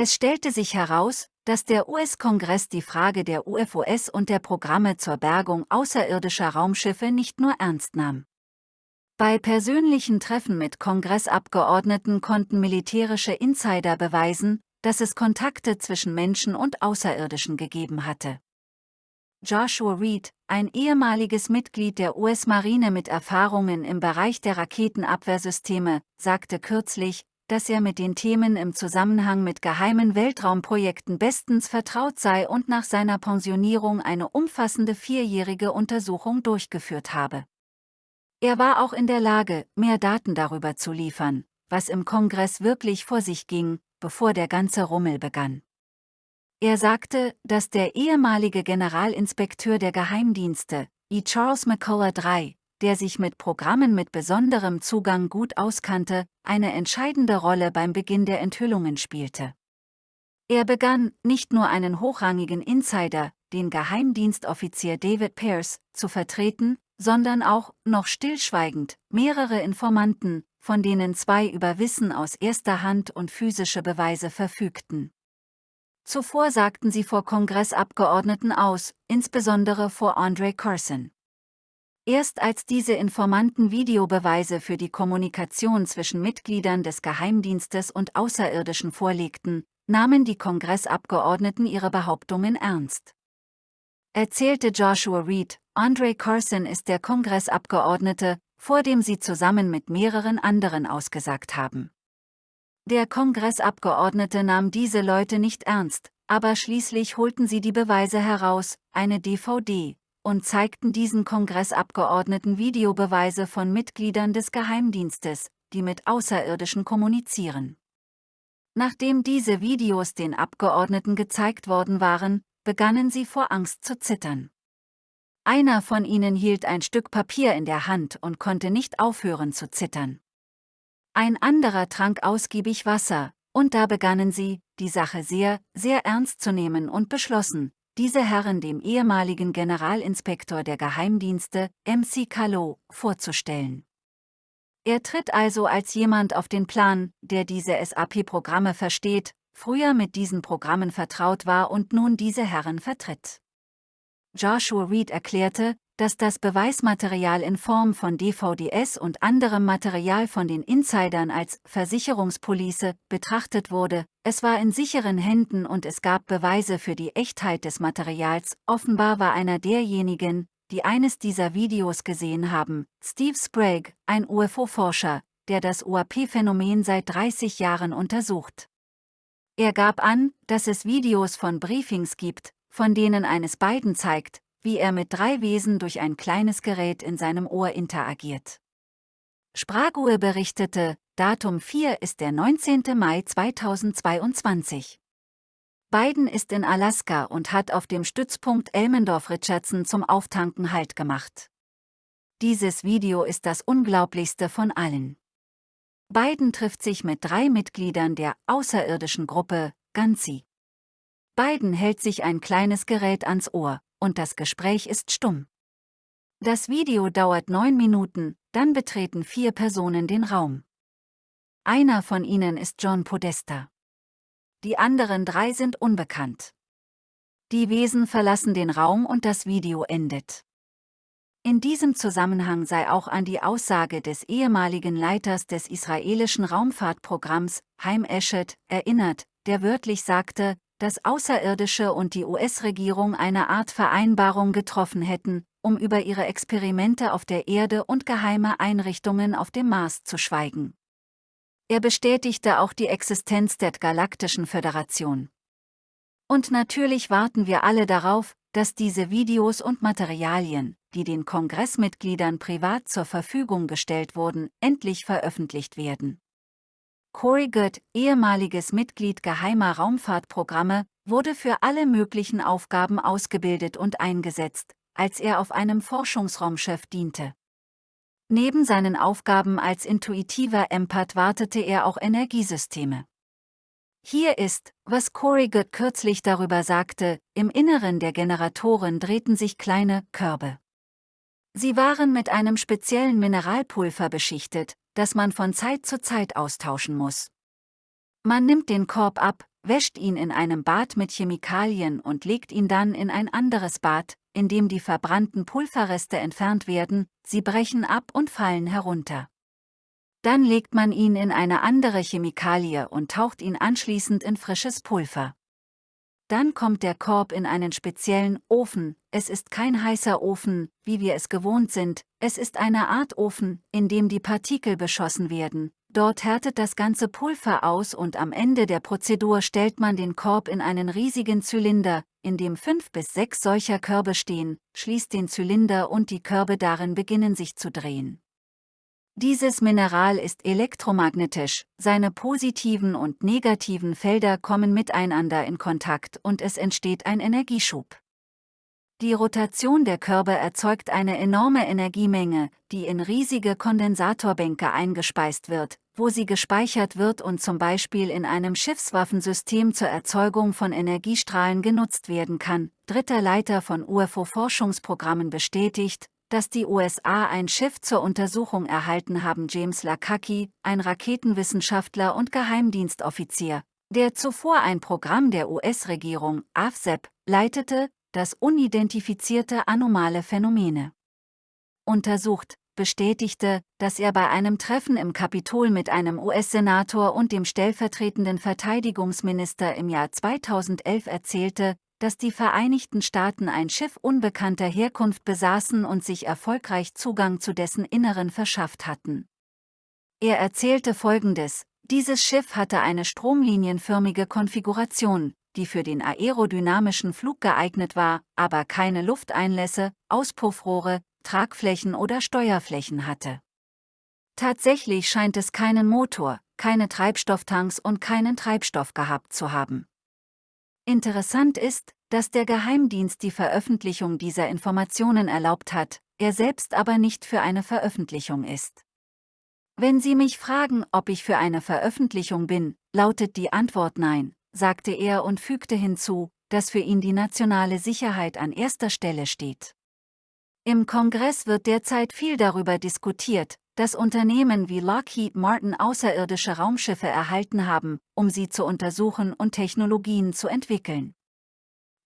Es stellte sich heraus, dass der US-Kongress die Frage der UFOs und der Programme zur Bergung außerirdischer Raumschiffe nicht nur ernst nahm. Bei persönlichen Treffen mit Kongressabgeordneten konnten militärische Insider beweisen, dass es Kontakte zwischen Menschen und Außerirdischen gegeben hatte. Joshua Reed, ein ehemaliges Mitglied der US-Marine mit Erfahrungen im Bereich der Raketenabwehrsysteme, sagte kürzlich, dass er mit den Themen im Zusammenhang mit geheimen Weltraumprojekten bestens vertraut sei und nach seiner Pensionierung eine umfassende 4-jährige Untersuchung durchgeführt habe. Er war auch in der Lage, mehr Daten darüber zu liefern, was im Kongress wirklich vor sich ging, bevor der ganze Rummel begann. Er sagte, dass der ehemalige Generalinspekteur der Geheimdienste, E. Charles McCullough III, der sich mit Programmen mit besonderem Zugang gut auskannte, eine entscheidende Rolle beim Beginn der Enthüllungen spielte. Er begann, nicht nur einen hochrangigen Insider, den Geheimdienstoffizier David Pearce, zu vertreten, sondern auch, noch stillschweigend, mehrere Informanten, von denen 2 über Wissen aus erster Hand und physische Beweise verfügten. Zuvor sagten sie vor Kongressabgeordneten aus, insbesondere vor Andre Carson. Erst als diese Informanten Videobeweise für die Kommunikation zwischen Mitgliedern des Geheimdienstes und Außerirdischen vorlegten, nahmen die Kongressabgeordneten ihre Behauptungen ernst. Erzählte Joshua Reed, Andre Carson ist der Kongressabgeordnete, vor dem sie zusammen mit mehreren anderen ausgesagt haben. Der Kongressabgeordnete nahm diese Leute nicht ernst, aber schließlich holten sie die Beweise heraus, eine DVD, und zeigten diesen Kongressabgeordneten Videobeweise von Mitgliedern des Geheimdienstes, die mit Außerirdischen kommunizieren. Nachdem diese Videos den Abgeordneten gezeigt worden waren, begannen sie vor Angst zu zittern. Einer von ihnen hielt ein Stück Papier in der Hand und konnte nicht aufhören zu zittern. Ein anderer trank ausgiebig Wasser, und da begannen sie, die Sache sehr, sehr ernst zu nehmen und beschlossen, diese Herren dem ehemaligen Generalinspektor der Geheimdienste, MC Callot, vorzustellen. Er tritt also als jemand auf den Plan, der diese SAP-Programme versteht, früher mit diesen Programmen vertraut war und nun diese Herren vertritt. Joshua Reed erklärte, dass das Beweismaterial in Form von DVDs und anderem Material von den Insidern als Versicherungspolice betrachtet wurde, es war in sicheren Händen und es gab Beweise für die Echtheit des Materials. Offenbar war einer derjenigen, die eines dieser Videos gesehen haben, Steve Sprague, ein UFO-Forscher, der das UAP-Phänomen seit 30 Jahren untersucht. Er gab an, dass es Videos von Briefings gibt, von denen eines beiden zeigt, wie er mit 3 Wesen durch ein kleines Gerät in seinem Ohr interagiert. Sprague berichtete, Datum 4 ist der 19. Mai 2022. Biden ist in Alaska und hat auf dem Stützpunkt Elmendorf-Richardson zum Auftanken Halt gemacht. Dieses Video ist das unglaublichste von allen. Biden trifft sich mit 3 Mitgliedern der außerirdischen Gruppe, Ganzi. Biden hält sich ein kleines Gerät ans Ohr, und das Gespräch ist stumm. Das Video dauert 9 Minuten, dann betreten 4 Personen den Raum. Einer von ihnen ist John Podesta. Die anderen 3 sind unbekannt. Die Wesen verlassen den Raum und das Video endet. In diesem Zusammenhang sei auch an die Aussage des ehemaligen Leiters des israelischen Raumfahrtprogramms, Haim Eshed, erinnert, der wörtlich sagte, dass Außerirdische und die US-Regierung eine Art Vereinbarung getroffen hätten, um über ihre Experimente auf der Erde und geheime Einrichtungen auf dem Mars zu schweigen. Er bestätigte auch die Existenz der Galaktischen Föderation. Und natürlich warten wir alle darauf, dass diese Videos und Materialien, die den Kongressmitgliedern privat zur Verfügung gestellt wurden, endlich veröffentlicht werden. Corey Goode, ehemaliges Mitglied geheimer Raumfahrtprogramme, wurde für alle möglichen Aufgaben ausgebildet und eingesetzt, als er auf einem Forschungsraumschiff diente. Neben seinen Aufgaben als intuitiver Empath wartete er auch Energiesysteme. Hier ist, was Corey Goode kürzlich darüber sagte, im Inneren der Generatoren drehten sich kleine Körbe. Sie waren mit einem speziellen Mineralpulver beschichtet, das man von Zeit zu Zeit austauschen muss. Man nimmt den Korb ab, wäscht ihn in einem Bad mit Chemikalien und legt ihn dann in ein anderes Bad, in dem die verbrannten Pulverreste entfernt werden, sie brechen ab und fallen herunter. Dann legt man ihn in eine andere Chemikalie und taucht ihn anschließend in frisches Pulver. Dann kommt der Korb in einen speziellen Ofen. Es ist kein heißer Ofen, wie wir es gewohnt sind, es ist eine Art Ofen, in dem die Partikel beschossen werden. Dort härtet das ganze Pulver aus und am Ende der Prozedur stellt man den Korb in einen riesigen Zylinder, in dem 5 bis 6 solcher Körbe stehen, schließt den Zylinder und die Körbe darin beginnen sich zu drehen. Dieses Mineral ist elektromagnetisch, seine positiven und negativen Felder kommen miteinander in Kontakt und es entsteht ein Energieschub. Die Rotation der Körbe erzeugt eine enorme Energiemenge, die in riesige Kondensatorbänke eingespeist wird, wo sie gespeichert wird und zum Beispiel in einem Schiffswaffensystem zur Erzeugung von Energiestrahlen genutzt werden kann. Dritter Leiter von UFO-Forschungsprogrammen bestätigt, dass die USA ein Schiff zur Untersuchung erhalten haben. James Lakaki, ein Raketenwissenschaftler und Geheimdienstoffizier, der zuvor ein Programm der US-Regierung, AFSEP, leitete, das unidentifizierte anomale Phänomene untersucht, bestätigte, dass er bei einem Treffen im Kapitol mit einem US-Senator und dem stellvertretenden Verteidigungsminister im Jahr 2011 erzählte, dass die Vereinigten Staaten ein Schiff unbekannter Herkunft besaßen und sich erfolgreich Zugang zu dessen Inneren verschafft hatten. Er erzählte Folgendes: Dieses Schiff hatte eine stromlinienförmige Konfiguration, die für den aerodynamischen Flug geeignet war, aber keine Lufteinlässe, Auspuffrohre, Tragflächen oder Steuerflächen hatte. Tatsächlich scheint es keinen Motor, keine Treibstofftanks und keinen Treibstoff gehabt zu haben. Interessant ist, dass der Geheimdienst die Veröffentlichung dieser Informationen erlaubt hat, er selbst aber nicht für eine Veröffentlichung ist. Wenn Sie mich fragen, ob ich für eine Veröffentlichung bin, lautet die Antwort nein, sagte er und fügte hinzu, dass für ihn die nationale Sicherheit an erster Stelle steht. Im Kongress wird derzeit viel darüber diskutiert, dass Unternehmen wie Lockheed Martin außerirdische Raumschiffe erhalten haben, um sie zu untersuchen und Technologien zu entwickeln.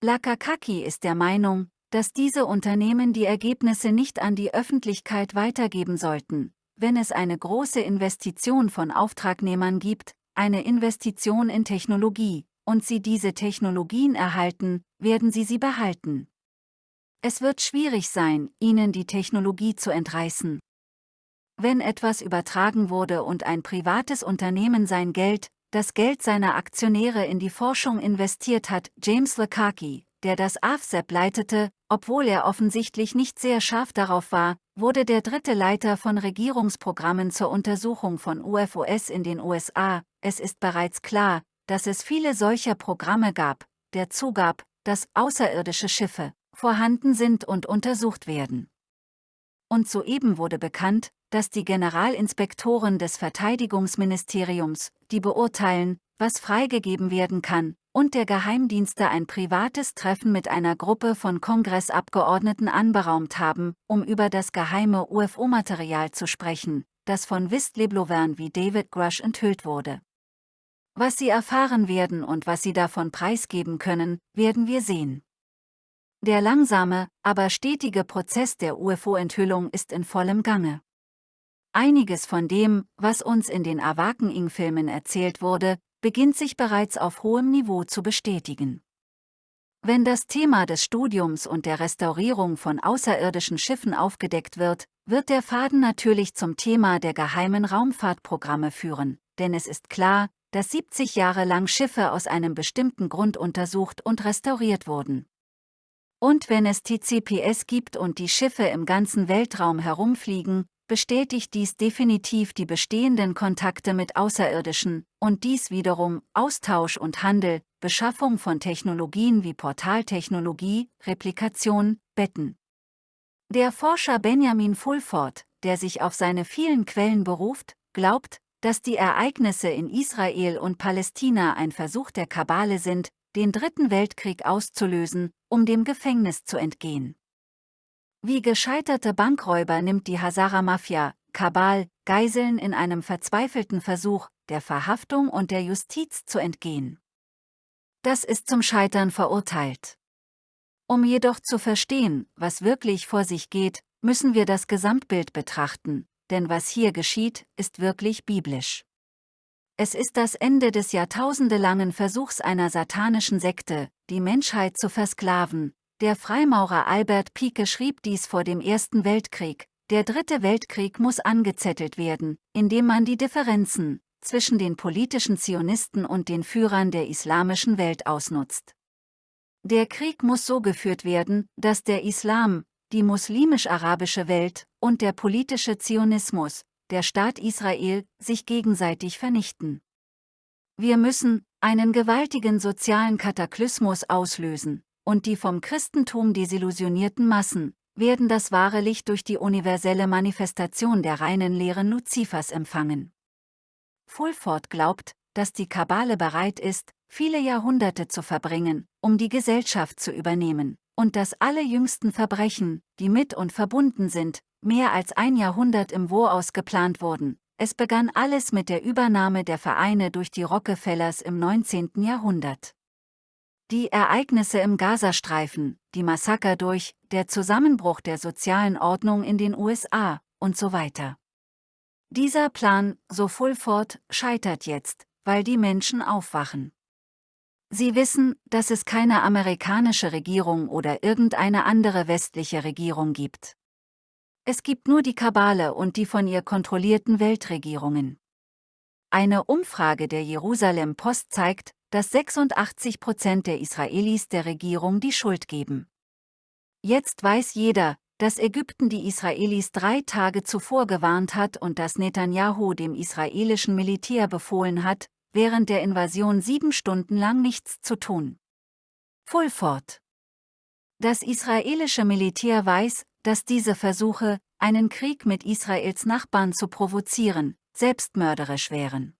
Lakaki ist der Meinung, dass diese Unternehmen die Ergebnisse nicht an die Öffentlichkeit weitergeben sollten, wenn es eine große Investition von Auftragnehmern gibt, eine Investition in Technologie, und sie diese Technologien erhalten, werden sie behalten. Es wird schwierig sein, ihnen die Technologie zu entreißen. Wenn etwas übertragen wurde und ein privates Unternehmen sein Geld, das Geld seiner Aktionäre in die Forschung investiert hat, James Lakaki, der das AFSEP leitete, obwohl er offensichtlich nicht sehr scharf darauf war, wurde der dritte Leiter von Regierungsprogrammen zur Untersuchung von UFOs in den USA. Es ist bereits klar, dass es viele solcher Programme gab, der zugab, dass außerirdische Schiffe vorhanden sind und untersucht werden. Und soeben wurde bekannt, dass die Generalinspektoren des Verteidigungsministeriums, die beurteilen, was freigegeben werden kann, und der Geheimdienste ein privates Treffen mit einer Gruppe von Kongressabgeordneten anberaumt haben, um über das geheime UFO-Material zu sprechen, das von Whistleblowern wie David Grush enthüllt wurde. Was sie erfahren werden und was sie davon preisgeben können, werden wir sehen. Der langsame, aber stetige Prozess der UFO-Enthüllung ist in vollem Gange. Einiges von dem, was uns in den Awakening-Filmen erzählt wurde, beginnt sich bereits auf hohem Niveau zu bestätigen. Wenn das Thema des Studiums und der Restaurierung von außerirdischen Schiffen aufgedeckt wird, wird der Faden natürlich zum Thema der geheimen Raumfahrtprogramme führen, denn es ist klar, dass 70 Jahre lang Schiffe aus einem bestimmten Grund untersucht und restauriert wurden. Und wenn es TCPS gibt und die Schiffe im ganzen Weltraum herumfliegen, bestätigt dies definitiv die bestehenden Kontakte mit Außerirdischen, und dies wiederum Austausch und Handel, Beschaffung von Technologien wie Portaltechnologie, Replikation, Betten. Der Forscher Benjamin Fulford, der sich auf seine vielen Quellen beruft, glaubt, dass die Ereignisse in Israel und Palästina ein Versuch der Kabale sind, den Dritten Weltkrieg auszulösen, um dem Gefängnis zu entgehen. Wie gescheiterte Bankräuber nimmt die Hazara-Mafia, Kabal, Geiseln in einem verzweifelten Versuch, der Verhaftung und der Justiz zu entgehen. Das ist zum Scheitern verurteilt. Um jedoch zu verstehen, was wirklich vor sich geht, müssen wir das Gesamtbild betrachten, denn was hier geschieht, ist wirklich biblisch. Es ist das Ende des jahrtausendelangen Versuchs einer satanischen Sekte, die Menschheit zu versklaven. Der Freimaurer Albert Pike schrieb dies vor dem Ersten Weltkrieg: Der Dritte Weltkrieg muss angezettelt werden, indem man die Differenzen zwischen den politischen Zionisten und den Führern der islamischen Welt ausnutzt. Der Krieg muss so geführt werden, dass der Islam, die muslimisch-arabische Welt und der politische Zionismus, der Staat Israel, sich gegenseitig vernichten. Wir müssen einen gewaltigen sozialen Kataklysmus auslösen, und die vom Christentum desillusionierten Massen werden das wahre Licht durch die universelle Manifestation der reinen Lehren Luzifers empfangen. Fulford glaubt, dass die Kabbale bereit ist, viele Jahrhunderte zu verbringen, um die Gesellschaft zu übernehmen, und dass alle jüngsten Verbrechen, die mit und verbunden sind, mehr als ein Jahrhundert im Voraus geplant wurden. Es begann alles mit der Übernahme der Vereine durch die Rockefellers im 19. Jahrhundert. Die Ereignisse im Gazastreifen, die Massaker durch, der Zusammenbruch der sozialen Ordnung in den USA und so weiter. Dieser Plan, so Fulford, scheitert jetzt, weil die Menschen aufwachen. Sie wissen, dass es keine amerikanische Regierung oder irgendeine andere westliche Regierung gibt. Es gibt nur die Kabbale und die von ihr kontrollierten Weltregierungen. Eine Umfrage der Jerusalem Post zeigt, dass 86% der Israelis der Regierung die Schuld geben. Jetzt weiß jeder, dass Ägypten die Israelis 3 Tage zuvor gewarnt hat und dass Netanyahu dem israelischen Militär befohlen hat, während der Invasion 7 Stunden lang nichts zu tun. Fulford. Das israelische Militär weiß, dass diese Versuche, einen Krieg mit Israels Nachbarn zu provozieren, selbstmörderisch wären.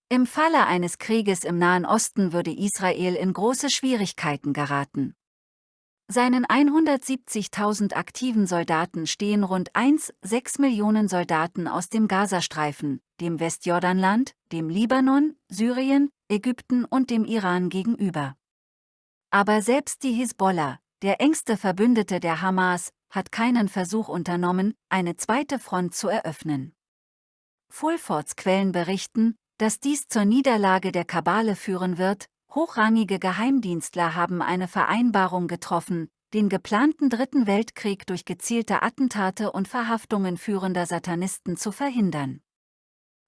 Im Falle eines Krieges im Nahen Osten würde Israel in große Schwierigkeiten geraten. Seinen 170.000 aktiven Soldaten stehen rund 1,6 Millionen Soldaten aus dem Gazastreifen, dem Westjordanland, dem Libanon, Syrien, Ägypten und dem Iran gegenüber. Aber selbst die Hisbollah, der engste Verbündete der Hamas, hat keinen Versuch unternommen, eine zweite Front zu eröffnen. Fulfords Quellen berichten, dass dies zur Niederlage der Kabbale führen wird. Hochrangige Geheimdienstler haben eine Vereinbarung getroffen, den geplanten Dritten Weltkrieg durch gezielte Attentate und Verhaftungen führender Satanisten zu verhindern.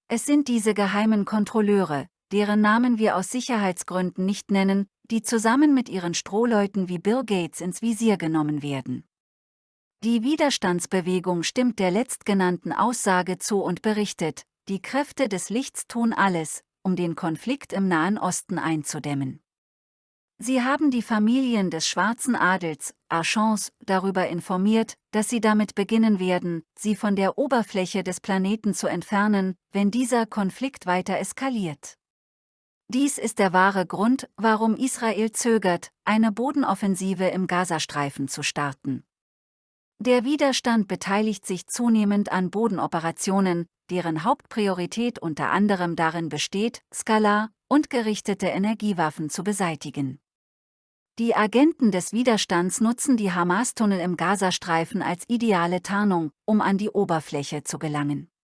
Es sind diese geheimen Kontrolleure, deren Namen wir aus Sicherheitsgründen nicht nennen, die zusammen mit ihren Strohleuten wie Bill Gates ins Visier genommen werden. Die Widerstandsbewegung stimmt der letztgenannten Aussage zu und berichtet: Die Kräfte des Lichts tun alles, um den Konflikt im Nahen Osten einzudämmen. Sie haben die Familien des schwarzen Adels, Archons, darüber informiert, dass sie damit beginnen werden, sie von der Oberfläche des Planeten zu entfernen, wenn dieser Konflikt weiter eskaliert. Dies ist der wahre Grund, warum Israel zögert, eine Bodenoffensive im Gazastreifen zu starten. Der Widerstand beteiligt sich zunehmend an Bodenoperationen, deren Hauptpriorität unter anderem darin besteht, Skalar- und gerichtete Energiewaffen zu beseitigen. Die Agenten des Widerstands nutzen die Hamas-Tunnel im Gazastreifen als ideale Tarnung, um an die Oberfläche zu gelangen.